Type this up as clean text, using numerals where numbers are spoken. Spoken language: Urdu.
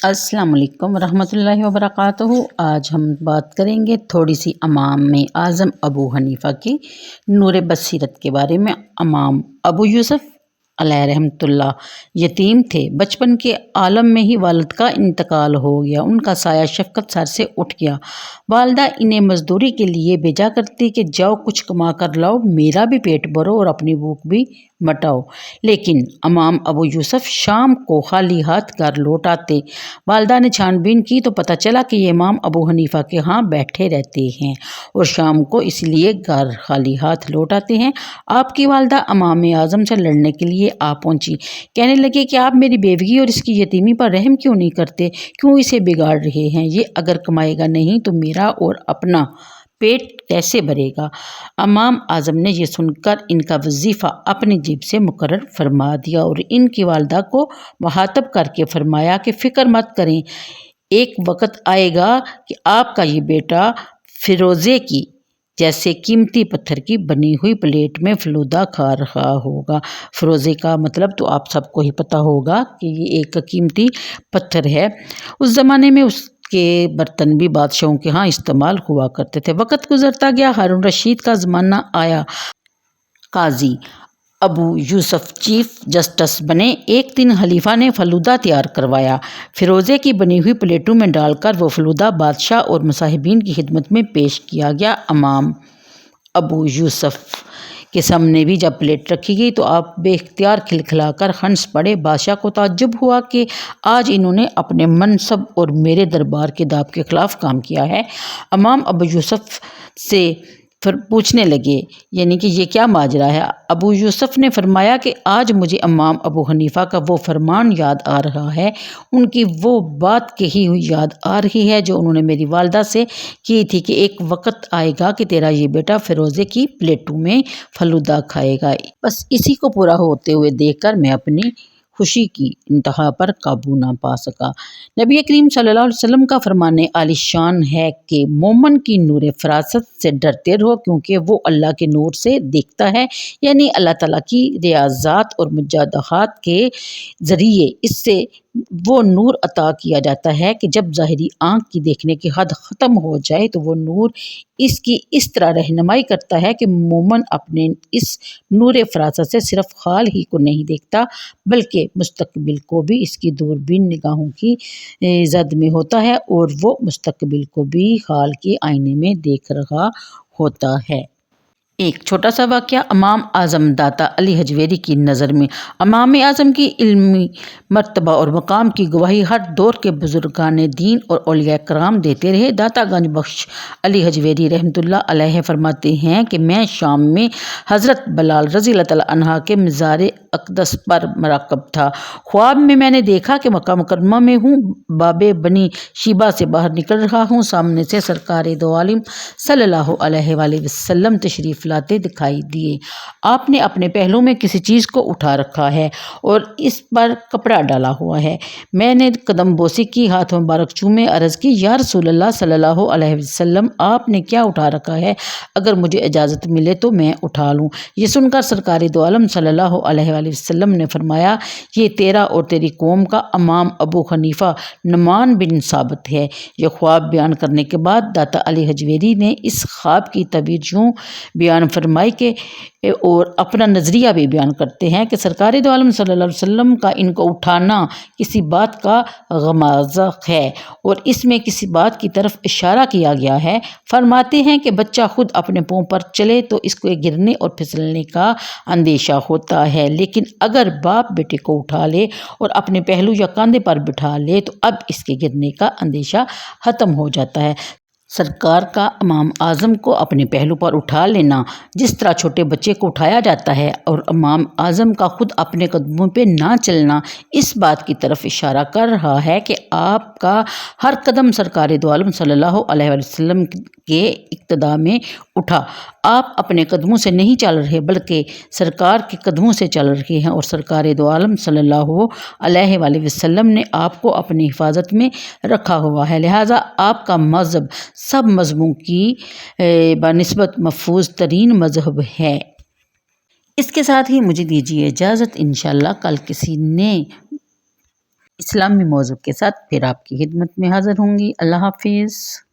السلام علیکم ورحمۃ اللہ وبرکاتہ۔ آج ہم بات کریں گے تھوڑی سی امام اعظم ابو حنیفہ کی نور بصیرت کے بارے میں۔ امام ابو یوسف علیہ رحمۃ اللہ یتیم تھے۔ بچپن کے عالم میں ہی والد کا انتقال ہو گیا۔ ان کا سایہ شفقت سر سے اٹھ گیا۔ والدہ انہیں مزدوری کے لیے بھیجا کرتی کہ جاؤ کچھ کما کر لاؤ، میرا بھی پیٹ بھرو اور اپنی بھوک بھی مٹاؤ۔ لیکن امام ابو یوسف شام کو خالی ہاتھ گھر لوٹ آتے۔ والدہ نے چھان بین کی تو پتہ چلا کہ یہ امام ابو حنیفہ کے ہاں بیٹھے رہتے ہیں اور شام کو اس لیے گھر خالی ہاتھ لوٹ آتے ہیں۔ آپ کی والدہ امام اعظم سے لڑنے کے لیے آ پہنچی۔ کہنے لگے کہ آپ میری بیوی اور اس کی یتیمی پر رحم کیوں نہیں کرتے، کیوں اسے بگاڑ رہے ہیں؟ یہ اگر کمائے گا نہیں تو میرا اور اپنا پیٹ کیسے بھرے گا؟ امام اعظم نے یہ سن کر ان کا وظیفہ اپنی جیب سے مقرر فرما دیا اور ان کی والدہ کو مخاطب کر کے فرمایا کہ فکر مت کریں، ایک وقت آئے گا کہ آپ کا یہ بیٹا فیروزے کی جیسے قیمتی پتھر کی بنی ہوئی پلیٹ میں فلودہ کھا رہا ہوگا۔ فیروزے کا مطلب تو آپ سب کو ہی پتہ ہوگا کہ یہ ایک قیمتی پتھر ہے۔ اس زمانے میں اس کے برتن بھی بادشاہوں کے ہاں استعمال ہوا کرتے تھے۔ وقت گزرتا گیا، ہارون رشید کا زمانہ آیا۔ قاضی ابو یوسف چیف جسٹس بنے۔ ایک دن خلیفہ نے فلودہ تیار کروایا۔ فیروزے کی بنی ہوئی پلیٹوں میں ڈال کر وہ فلودہ بادشاہ اور مصاحبین کی خدمت میں پیش کیا گیا۔ امام ابو یوسف کے سامنے بھی جب پلیٹ رکھی گئی تو آپ بے اختیار کھلکھلا کر ہنس پڑے۔ بادشاہ کو تعجب ہوا کہ آج انہوں نے اپنے منصب اور میرے دربار کے داب کے خلاف کام کیا ہے۔ امام ابو یوسف سے پوچھنے لگے یعنی کہ یہ کیا ماجرا ہے؟ ابو یوسف نے فرمایا کہ آج مجھے امام ابو حنیفہ کا وہ فرمان یاد آ رہا ہے، ان کی وہ بات کہی ہوئی یاد آ رہی ہے جو انہوں نے میری والدہ سے کی تھی کہ ایک وقت آئے گا کہ تیرا یہ بیٹا فیروزے کی پلیٹوں میں فلودہ کھائے گا۔ بس اسی کو پورا ہوتے ہوئے دیکھ کر میں اپنی خوشی کی انتہا پر قابو نہ پا سکا۔ نبی کریم صلی اللہ علیہ وسلم کا فرمان عالی شان ہے کہ مومن کی نور فراست سے ڈرتے رہو کیونکہ وہ اللہ کے نور سے دیکھتا ہے، یعنی اللہ تعالیٰ کی ریاضات اور مجادات کے ذریعے اس سے وہ نور عطا کیا جاتا ہے کہ جب ظاہری آنکھ کی دیکھنے کی حد ختم ہو جائے تو وہ نور اس کی اس طرح رہنمائی کرتا ہے کہ مومن اپنے اس نور فراست سے صرف حال ہی کو نہیں دیکھتا بلکہ مستقبل کو بھی اس کی دوربین نگاہوں کی زد میں ہوتا ہے اور وہ مستقبل کو بھی حال کے آئینے میں دیکھ رہا ہوتا ہے۔ ایک چھوٹا سا واقعہ امام اعظم داتا علی حجویری کی نظر میں۔ امام اعظم کی علمی مرتبہ اور مقام کی گواہی ہر دور کے بزرگان دین اور اولیاء کرام دیتے رہے۔ داتا گنج بخش علی حجویری رحمۃ اللہ علیہ فرماتے ہیں کہ میں شام میں حضرت بلال رضی اللہ تعالیٰ عنہ کے مزار اقدس پر مراقب تھا۔ خواب میں نے دیکھا کہ مکہ مکرمہ میں ہوں، باب بنی شیبہ سے باہر نکل رہا ہوں، سامنے سے سرکار دو عالم صلی اللہ علیہ وآلہ وسلم تشریف لاتے دکھائی دیے۔ آپ نے اپنے پہلو میں کسی چیز کو اٹھا رکھا ہے اور اس پر کپڑا ڈالا ہوا ہے۔ میں نے قدم بوسی کی، ہاتھ مبارک چومے، عرض کی یا رسول اللہ صلی اللہ علیہ وسلم آپ نے کیا اٹھا رکھا ہے؟ اگر مجھے اجازت ملے تو میں اٹھا لوں۔ یہ سن کر سرکار دو عالم صلی اللہ علیہ وآلہ وسلم نے فرمایا یہ تیرا اور تیری قوم کا امام ابو حنیفہ نعمان بن ثابت ہے۔ یہ خواب بیان کرنے کے بعد داتا علی حجویری نے اس خواب کی تعبیر یوں بیان فرمائی کہ اور اپنا نظریہ بھی بیان کرتے ہیں کہ سرکار دو عالم صلی اللہ علیہ وسلم کا ان کو اٹھانا کسی بات کا غمازہ ہے اور اس میں کسی بات کی طرف اشارہ کیا گیا ہے۔ فرماتے ہیں کہ بچہ خود اپنے پاؤں پر چلے تو اس کو گرنے اور پھسلنے کا اندیشہ ہوتا ہے، لیکن اگر باپ بیٹے کو اٹھا لے اور اپنے پہلو یا کاندھے پر بٹھا لے تو اب اس کے گرنے کا اندیشہ ختم ہو جاتا ہے۔ سرکار کا امام اعظم کو اپنے پہلو پر اٹھا لینا جس طرح چھوٹے بچے کو اٹھایا جاتا ہے اور امام اعظم کا خود اپنے قدموں پہ نہ چلنا اس بات کی طرف اشارہ کر رہا ہے کہ آپ کا ہر قدم سرکار دو عالم صلی اللہ علیہ وسلم کے اقتداء میں اٹھا۔ آپ اپنے قدموں سے نہیں چل رہے بلکہ سرکار کے قدموں سے چل رہے ہیں اور سرکار دو عالم صلی اللہ علیہ وآلہ وسلم نے آپ کو اپنی حفاظت میں رکھا ہوا ہے، لہٰذا آپ کا مذہب سب مذہبوں کی بنسبت محفوظ ترین مذہب ہے۔ اس کے ساتھ ہی مجھے دیجیے اجازت، انشاءاللہ کل کسی نئے اسلامی موضوع کے ساتھ پھر آپ کی خدمت میں حاضر ہوں گی۔ اللہ حافظ۔